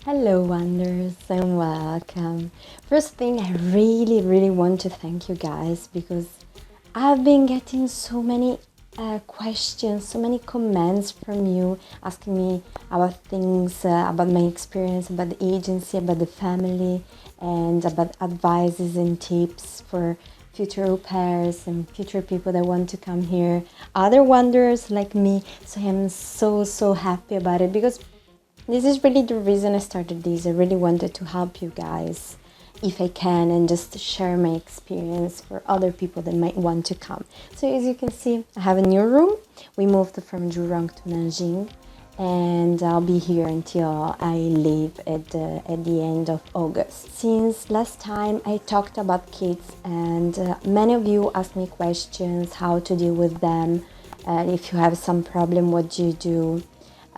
Hello, wonders, and welcome. First thing, I really want to thank you guys because I've been getting so many questions, so many comments from you asking me about things, about my experience, about the agency, about the family, and about advices and tips for future au pairs and future people that want to come here, other wanderers like me. So I am so happy about it because this is really the reason I started this. I really wanted to help you guys if I can and just share my experience for other people that might want to come. So as you can see, I have a new room. We moved from Jurong to Nanjing and I'll be here until I leave at the end of August. Since last time I talked about kids and many of you asked me questions, how to deal with them, if you have some problem, what do you do?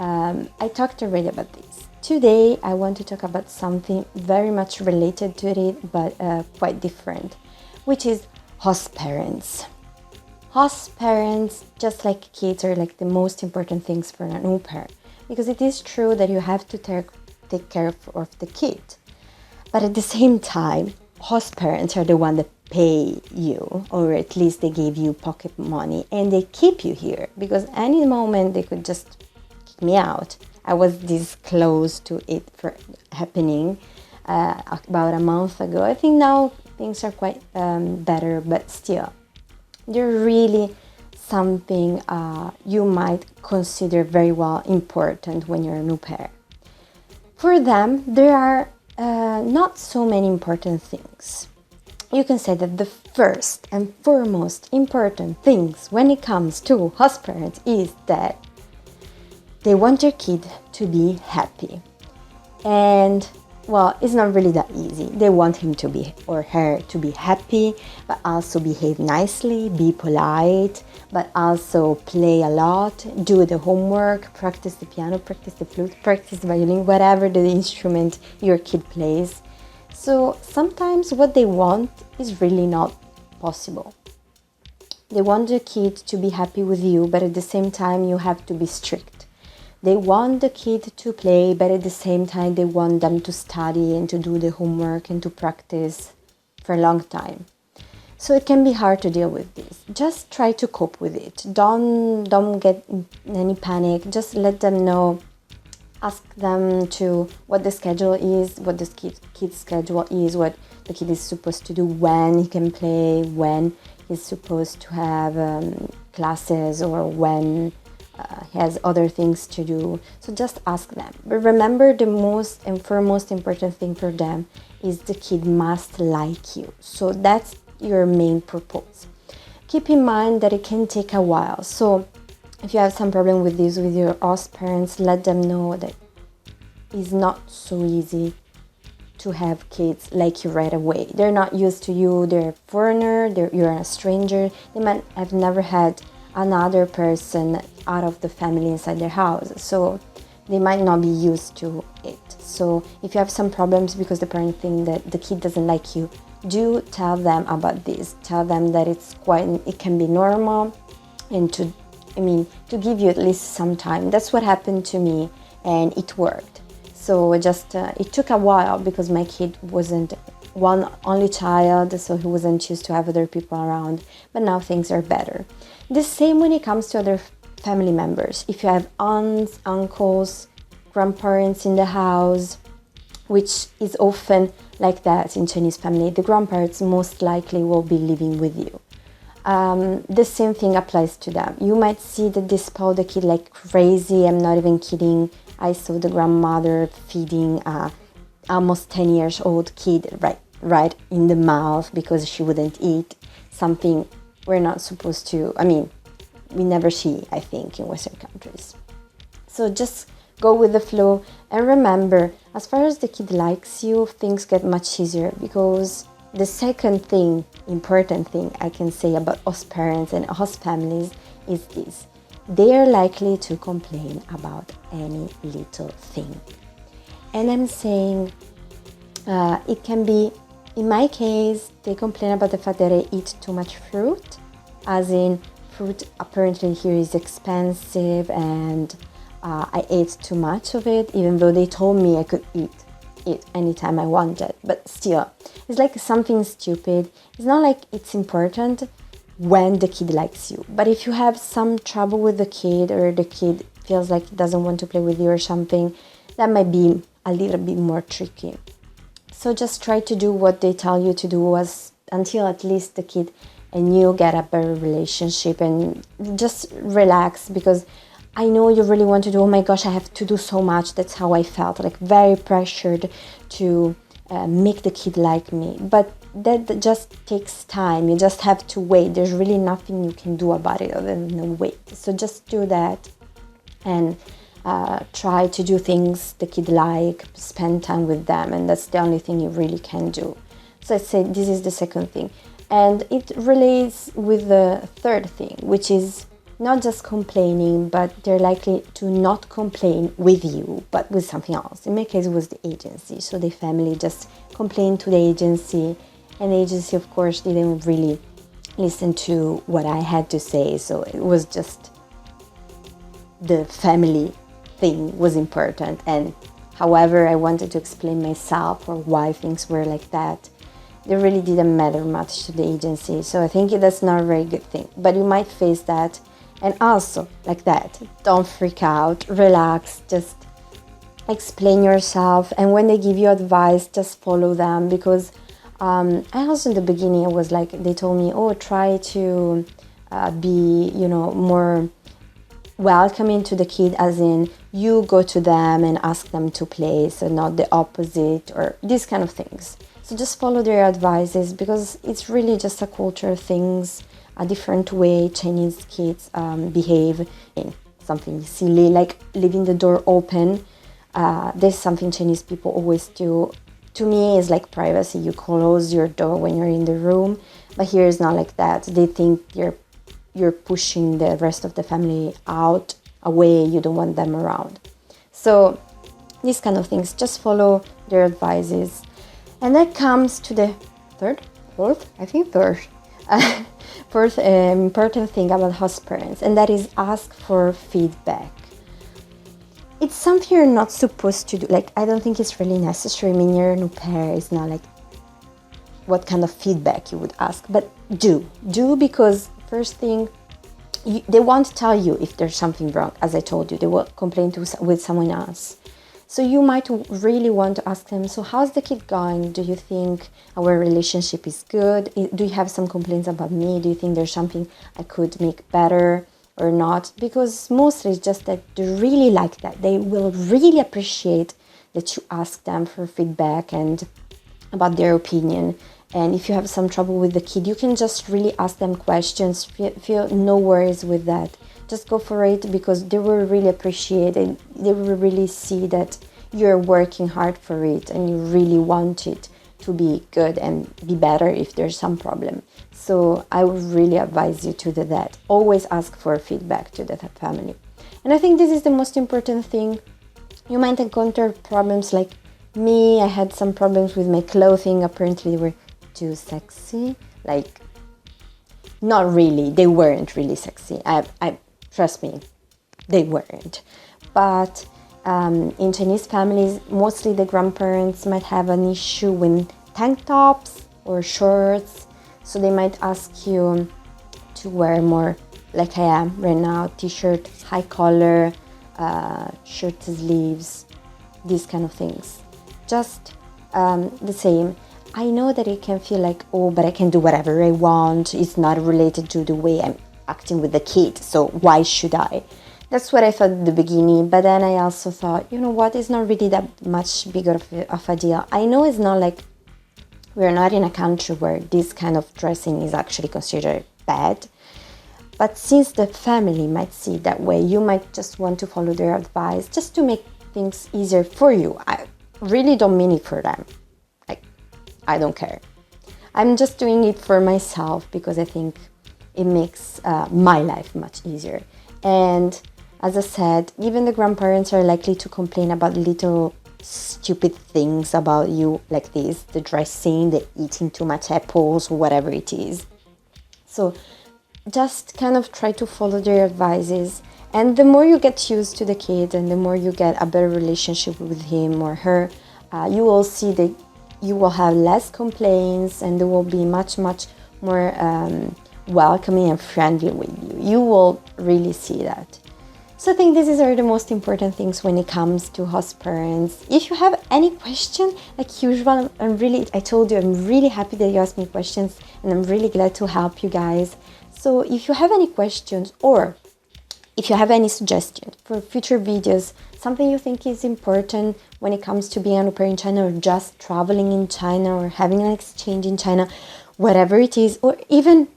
I talked already about this. Today I want to talk about something very much related to it but quite different, which is host parents. Host parents, just like kids, are like the most important things for an au pair, because it is true that you have to take care of the kid, but at the same time host parents are the one that pay you, or at least they give you pocket money and they keep you here, because any moment they could just me out. I was this close to it for happening about a month ago. I think now things are quite better, but still, they're really something you might consider very well important when you're an au pair. For them, there are not so many important things. You can say that the first and foremost important things when it comes to host parents is that they want your kid to be happy. And well, it's not really that easy. They want him to be, or her to be happy, but also behave nicely, be polite, but also play a lot, do the homework, practice the piano, practice the flute, practice the violin, whatever the instrument your kid plays. So sometimes what they want is really not possible. They want the kid to be happy with you, but at the same time you have to be strict. They want the kid to play, but at the same time they want them to study and to do the homework and to practice for a long time. So it can be hard to deal with this. Just try to cope with it. Don't get in any panic. Just let them know. Ask them to what the schedule is, what the kid's schedule is, what the kid is supposed to do, when he can play, when he's supposed to have classes, or when he has other things to do. So just ask them. But remember, the most and foremost important thing for them is the kid must like you. So that's your main purpose. Keep in mind that it can take a while. So if you have some problem with this with your host parents, let them know that it's not so easy to have kids like you right away. They're not used to you. They're a foreigner. You're a stranger. They might have never had another person out of the family inside their house, so they might not be used to it. So if you have some problems because the parent think that the kid doesn't like you, do tell them about this. Tell them that it can be normal, and to give you at least some time. That's what happened to me, and it worked. So it took a while because my kid wasn't one only child, so he wasn't used to have other people around, but now things are better. The same when it comes to other family members. If you have aunts, uncles, grandparents in the house, which is often like that in Chinese family, the grandparents most likely will be living with you. The same thing applies to them. You might see that they spoil the kid like crazy. I'm not even kidding. I saw the grandmother feeding almost 10 years old kid right in the mouth because she wouldn't eat something we're not supposed to. We never see, I think, in Western countries. So just go with the flow, and remember, as far as the kid likes you, things get much easier, because the second important thing I can say about host parents and host families is this: they are likely to complain about any little thing. And I'm saying it can be, in my case, they complain about the fact that I eat too much fruit, as in fruit apparently here is expensive, and I ate too much of it, even though they told me I could eat it anytime I wanted. But still, it's like something stupid. It's not like it's important when the kid likes you. But if you have some trouble with the kid, or the kid feels like he doesn't want to play with you or something, that might be a little bit more tricky. So just try to do what they tell you to do until at least the kid and you get a better relationship, and just relax, because I know you really want to do, oh my gosh, I have to do so much. That's how I felt, like very pressured to make the kid like me. But that just takes time. You just have to wait. There's really nothing you can do about it other than wait. So just do that, and try to do things the kid like, spend time with them, and that's the only thing you really can do. So I'd say this is the second thing. And it relates with the third thing, which is not just complaining, but they're likely to not complain with you, but with something else. In my case, it was the agency. So the family just complained to the agency, and the agency, of course, didn't really listen to what I had to say. So it was just the family thing was important. And however I wanted to explain myself or why things were like that, it really didn't matter much to the agency. So I think that's not a very good thing. But you might face that. And also, like that, don't freak out, relax, just explain yourself. And when they give you advice, just follow them. Because I also in the beginning, it was like, they told me, oh, try to be, more welcoming to the kid, as in you go to them and ask them to play, so not the opposite, or these kind of things. So just follow their advices, because it's really just a culture of things, a different way Chinese kids behave in something silly, like leaving the door open. There's something Chinese people always do. To me, it's like privacy. You close your door when you're in the room, but here it's not like that. They think you're pushing the rest of the family out, away. You don't want them around. So these kind of things, just follow their advices. And that comes to the third fourth important thing about host parents, and that is ask for feedback. It's something you're not supposed to do. Like, I don't think it's really necessary. I mean, you're an au pair. It's not like what kind of feedback you would ask, but do because first thing, they won't tell you if there's something wrong. As I told you, they will complain with someone else. So you might really want to ask them, so how's the kid going? Do you think our relationship is good? Do you have some complaints about me? Do you think there's something I could make better or not? Because mostly it's just that they really like that. They will really appreciate that you ask them for feedback and about their opinion. And if you have some trouble with the kid, you can just really ask them questions. Feel no worries with that. Just go for it, because they will really appreciate it. They will really see that you're working hard for it and you really want it to be good and be better if there's some problem. So I would really advise you to do that. Always ask for feedback to the family. And I think this is the most important thing. You might encounter problems like me. I had some problems with my clothing. Apparently they were too sexy. Like, not really. They weren't really sexy. Trust me, they weren't. But in Chinese families, mostly the grandparents might have an issue with tank tops or shorts. So they might ask you to wear more, like I am right now, t-shirt, high collar, shirt sleeves, these kind of things. Just the same. I know that it can feel like, oh, but I can do whatever I want. It's not related to the way I'm acting with the kid, so why should I? That's what I thought at the beginning, but then I also thought, you know what, it's not really that much bigger of a deal. I know it's not like, we're not in a country where this kind of dressing is actually considered bad, but since the family might see it that way, you might just want to follow their advice just to make things easier for you. I really don't mean it for them. I don't care. I'm just doing it for myself because I think it makes my life much easier. And as I said, even the grandparents are likely to complain about little stupid things about you like this, the dressing, the eating too much apples, whatever it is. So just kind of try to follow their advices And the more you get used to the kid and the more you get a better relationship with him or her, you will see that you will have less complaints and they will be much more welcoming and friendly with you. You will really see that. So I think these are the most important things when it comes to host parents. If you have any question, like usual, I told you, I'm really happy that you asked me questions and I'm really glad to help you guys. So if you have any questions or if you have any suggestions for future videos, something you think is important when it comes to being an au pair in China or just traveling in China or having an exchange in China, whatever it is, or even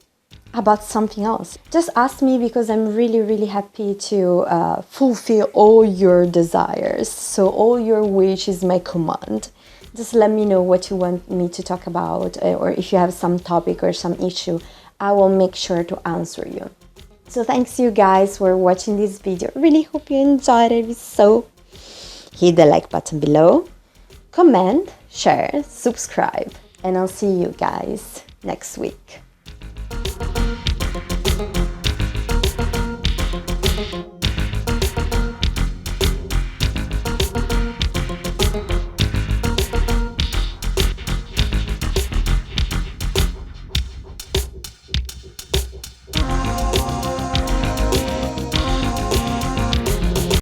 about something else, just ask me because I'm really happy to fulfill all your desires. So all your wish is my command. Just let me know what you want me to talk about, or if you have some topic or some issue, I will make sure to answer you. So thanks you guys for watching this video. Really hope you enjoyed it. If so, hit the like button below, comment, share, subscribe, and I'll see you guys next week.